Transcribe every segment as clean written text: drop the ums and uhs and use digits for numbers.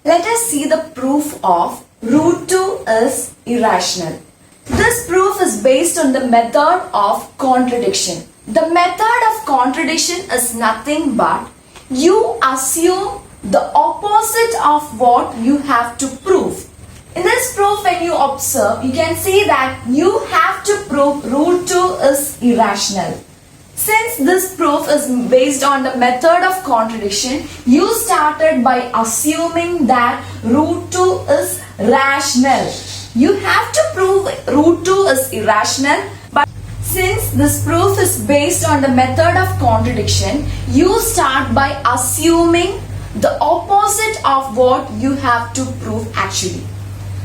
Let us see the proof of root 2 is irrational. This proof is based on the method of contradiction. The method of contradiction is nothing but you assume the opposite of what you have to prove. In this proof, when you observe, you can see that you have to prove root 2 is irrational. Since this proof is based on the method of contradiction, you started by assuming that root 2 is rational. You have to prove root 2 is irrational, but since this proof is based on the method of contradiction, you start by assuming the opposite of what you have to prove actually.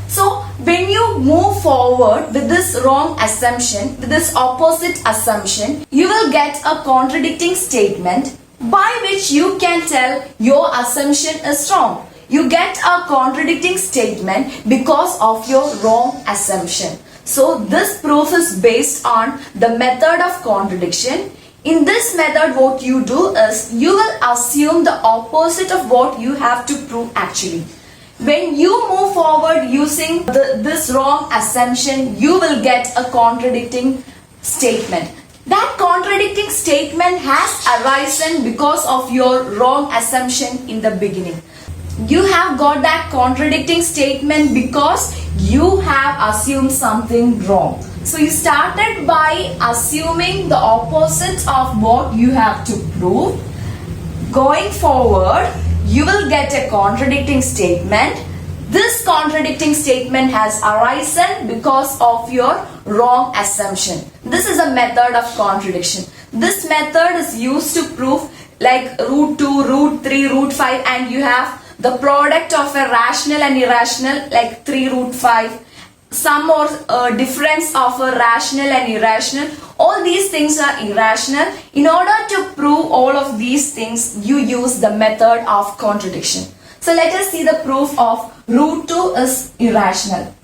So when you move forward with this wrong assumption, with this opposite assumption, you will get a contradicting statement by which you can tell your assumption is wrong. You get a contradicting statement because of your wrong assumption. So this proof is based on the method of contradiction. In this method, what you do is you will assume the opposite of what you have to prove actually. When you move forward using this wrong assumption, you will get a contradicting statement. That contradicting statement has arisen because of your wrong assumption in the beginning. You have got that contradicting statement because you have assumed something wrong. So you started by assuming the opposite of what you have to prove. Going forward, you will get a contradicting statement. This contradicting statement has arisen because of your wrong assumption. This is a method of contradiction. This method is used to prove like root 2, root 3, root 5, and you have the product of a rational and irrational like 3 root 5. Sum or difference of a rational and irrational. All these things are irrational. In order to prove all of these things, you use the method of contradiction. So let us see the proof of root 2 is irrational.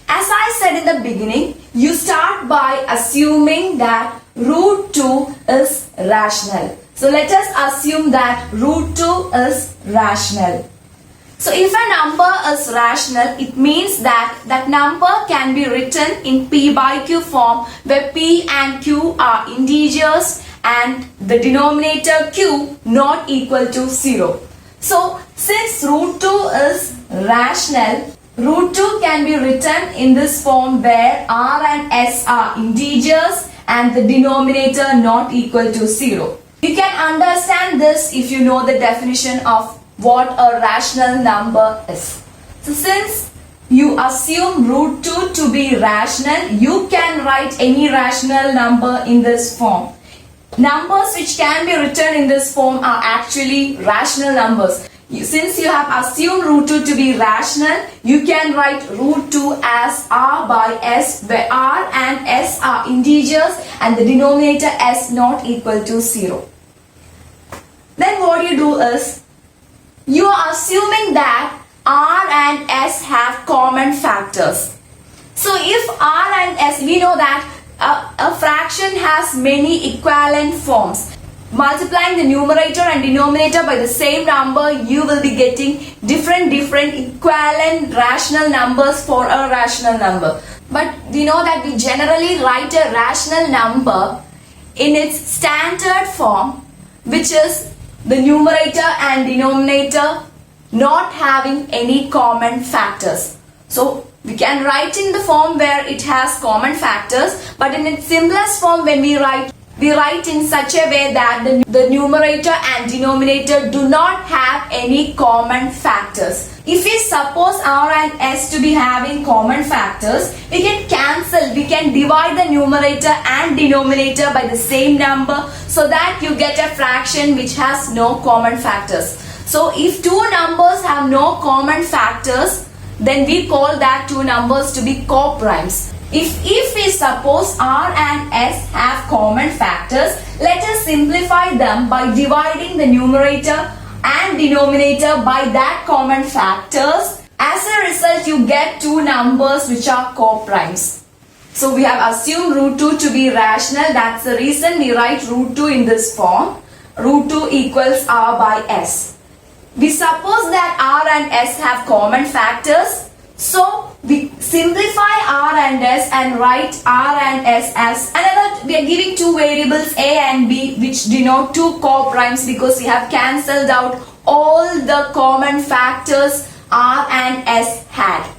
As I said in the beginning, you start by assuming that root 2 is rational. So let us assume that root 2 is rational. So if a number is rational, it means that that number can be written in p by q form where p and q are integers and the denominator q not equal to 0. So since root 2 is rational, root 2 can be written in this form where r and s are integers and the denominator not equal to 0. You can understand this if you know the definition of what a rational number is. So since you assume root 2 to be rational, you can write any rational number in this form. Numbers which can be written in this form are actually rational numbers. Since you have assumed root 2 to be rational, you can write root 2 as r by s where r and s are integers and the denominator s not equal to 0. Then what you do is you are assuming that r and s have common factors. So if r and s, we know that a fraction has many equivalent forms. Multiplying the numerator and denominator by the same number, you will be getting different equivalent rational numbers for a rational number. But we know that we generally write a rational number in its standard form, which is the numerator and denominator not having any common factors. So we can write in the form where it has common factors, but in its simplest form when we write in such a way that the numerator and denominator do not have any common factors. If we suppose r and s to be having common factors, we can cancel, we can divide the numerator and denominator by the same number so that you get a fraction which has no common factors. So if two numbers have no common factors, then we call that two numbers to be co-primes. If we suppose r and s have common factors, let us simplify them by dividing the numerator and denominator by that common factors. As a result, you get two numbers which are co-primes. So we have assumed root 2 to be rational. That's the reason we write root 2 in this form. Root 2 equals r by s. We suppose that R and S have common factors. So we simplify R and S and write R and S as another. We are giving two variables A and B which denote two co-primes because we have cancelled out all the common factors R and S had.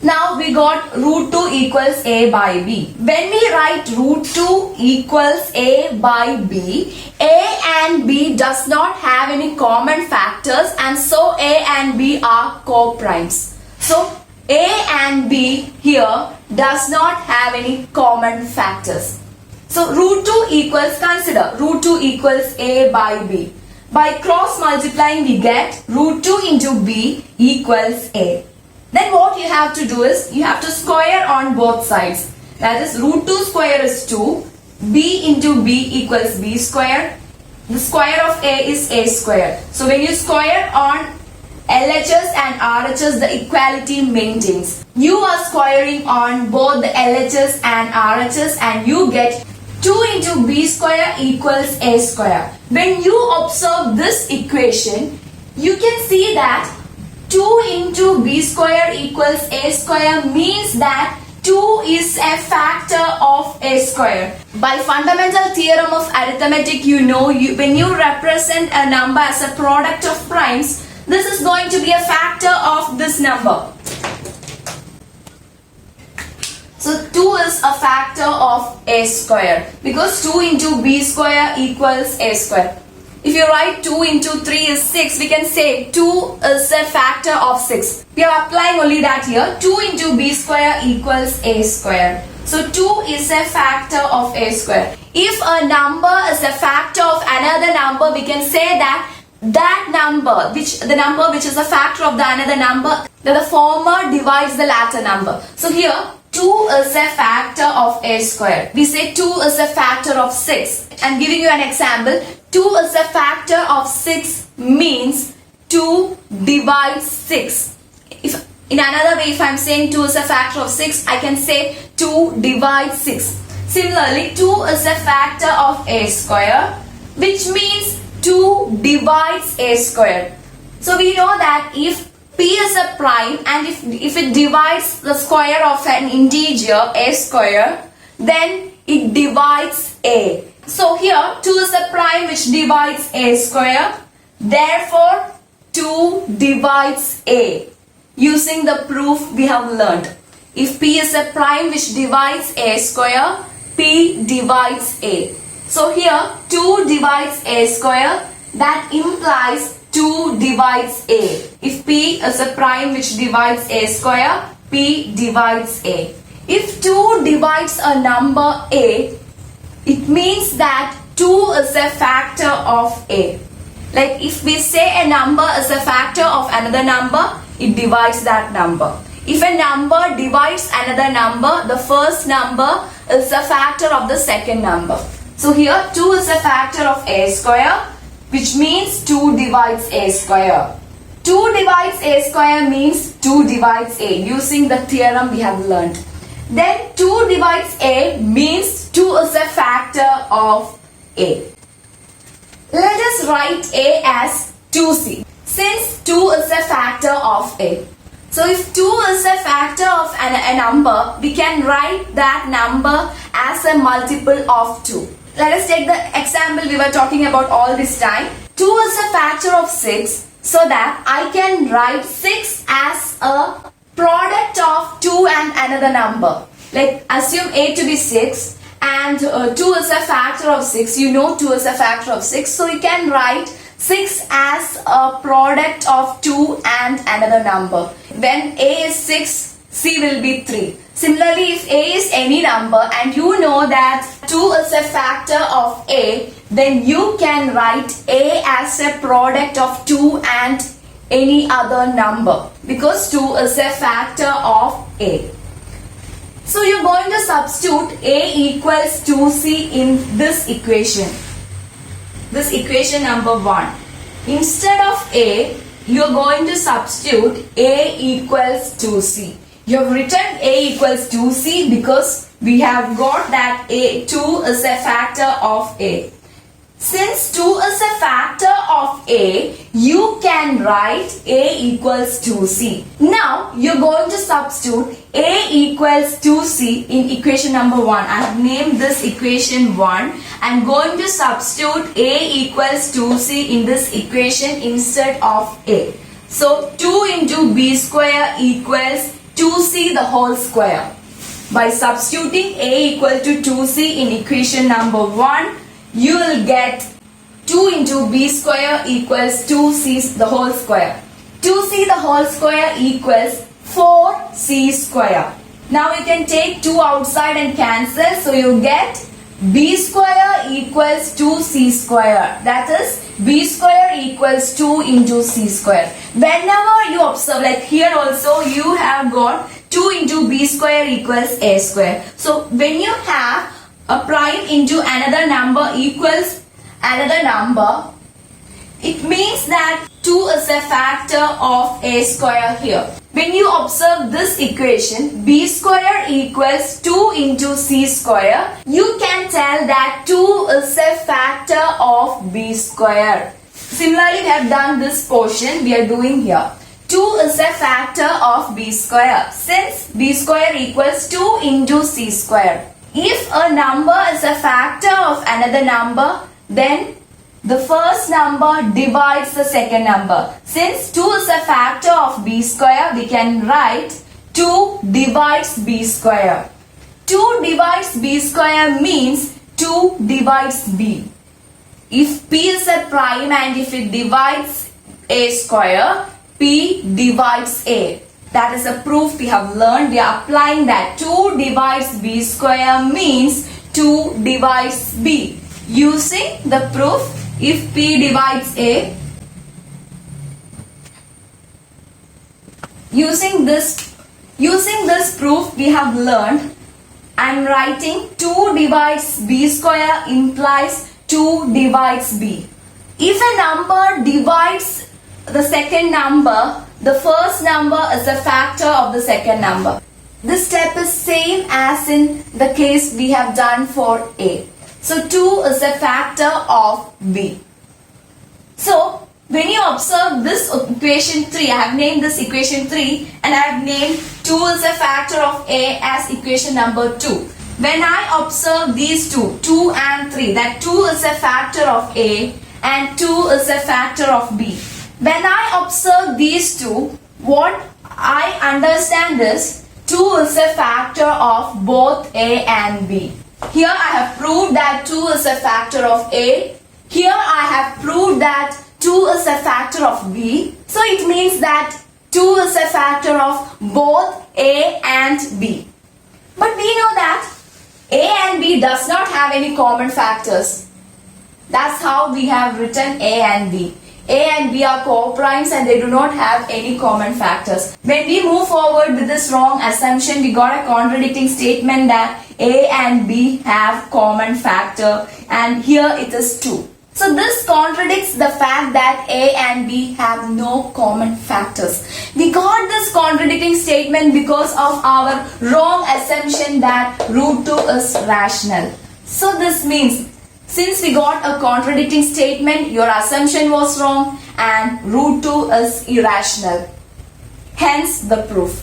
Now we got root 2 equals A by B. When we write root 2 equals A by B, A and B does not have any common factors and so A and B are co-primes. So A and B here does not have any common factors. So root 2 equals, consider root 2 equals A by B. By cross multiplying we get root 2 into B equals A. Then what you have to do is, you have to square on both sides. That is root 2 square is 2. B into B equals B square. The square of A is A square. So when you square on LHS and RHS, the equality maintains. You are squaring on both the LHS and RHS and you get 2 into B square equals A square. When you observe this equation, you can see that 2 into B square equals A square means that 2 is a factor of A square. By fundamental theorem of arithmetic, you know when you represent a number as a product of primes, this is going to be a factor of this number. So 2 is a factor of A square because 2 into B square equals A square. If you write 2 into 3 is 6, we can say 2 is a factor of 6. We are applying only that here. 2 into B square equals A square. So 2 is a factor of A square. If a number is a factor of another number, we can say that number, the number which is a factor of the another number, that the former divides the latter number. So here 2 is a factor of A square. We say 2 is a factor of 6. I'm giving you an example. 2 is a factor of 6 means 2 divides 6. If in another way, if I'm saying 2 is a factor of 6, I can say 2 divides 6. Similarly, 2 is a factor of A square, which means 2 divides A square. So we know that if P is a prime and if it divides the square of an integer A square, then it divides A. So here 2 is a prime which divides A square. Therefore 2 divides A. Using the proof we have learned. If P is a prime which divides A square, P divides A. So here 2 divides A square. That implies 2 divides A. If P is a prime which divides A square, P divides A. If 2 divides a number A, it means that 2 is a factor of A. Like if we say a number is a factor of another number, it divides that number. If a number divides another number, the first number is a factor of the second number. So here 2 is a factor of A square, which means 2 divides A square. 2 divides A square means 2 divides A, using the theorem we have learned. Then 2 divides A means 2 is a factor of A. Let us write A as 2C, since 2 is a factor of A. So if 2 is a factor of a number, we can write that number as a multiple of 2. Let us take the example we were talking about all this time. 2 is a factor of 6, so that I can write 6 as a product of 2 and another number. Like assume A to be 6 and 2 is a factor of 6. You know 2 is a factor of 6. So you can write 6 as a product of 2 and another number. When A is 6, C will be 3. Similarly, if A is any number and you know that 2 is a factor of A, then you can write A as a product of 2 and any other number, because 2 is a factor of A. So you're going to substitute A equals 2C in this equation. This equation number 1. Instead of A, you're going to substitute A equals 2C. You have written A equals 2C because we have got that A 2 is a factor of A. Since 2 is a factor of A, you can write A equals 2C. Now, you're going to substitute A equals 2C in equation number 1. I have named this equation 1. I'm going to substitute A equals 2C in this equation instead of A. So, 2 into B square equals 2C the whole square. By substituting A equal to 2C in equation number 1, you will get 2 into B square equals 2C the whole square. 2C the whole square equals 4C square. Now you can take 2 outside and cancel. So you get B square equals 2C square. That is B square equals 2 into C square. Whenever you observe, like here also you have got 2 into B square equals A square. So when you have a prime into another number equals another number, it means that 2 is a factor of A square here. When you observe this equation, B square equals 2 into C square, you can tell that 2 is a factor of B square. Similarly, we have done this portion we are doing here. 2 is a factor of B square. Since B square equals 2 into C square. If a number is a factor of another number, then the first number divides the second number. Since 2 is a factor of B square, we can write 2 divides B square. 2 divides B square means 2 divides B. If P is a prime and if it divides A square, P divides A. That is a proof we have learned. We are applying that 2 divides B square means 2 divides B. Using the proof, if P divides A, using this proof we have learned, I am writing 2 divides B square implies 2 divides B. If a number divides the second number, the first number is a factor of the second number. This step is same as in the case we have done for A. So 2 is a factor of B. So when you observe this equation 3, I have named this equation 3 and I have named 2 is a factor of A as equation number 2. When I observe these two, 2 and 3, that 2 is a factor of A and 2 is a factor of B. When I observe these two, what I understand is 2 is a factor of both A and B. Here I have proved that 2 is a factor of A. Here I have proved that 2 is a factor of B. So it means that 2 is a factor of both A and B. But we know that A and B does not have any common factors. That's how we have written A and B. A and B are co-primes and they do not have any common factors. When we move forward with this wrong assumption, we got a contradicting statement that A and B have common factor and here it is 2. So this contradicts the fact that A and B have no common factors. We got this contradicting statement because of our wrong assumption that root 2 is rational. So this means since we got a contradicting statement, your assumption was wrong and root 2 is irrational. Hence the proof.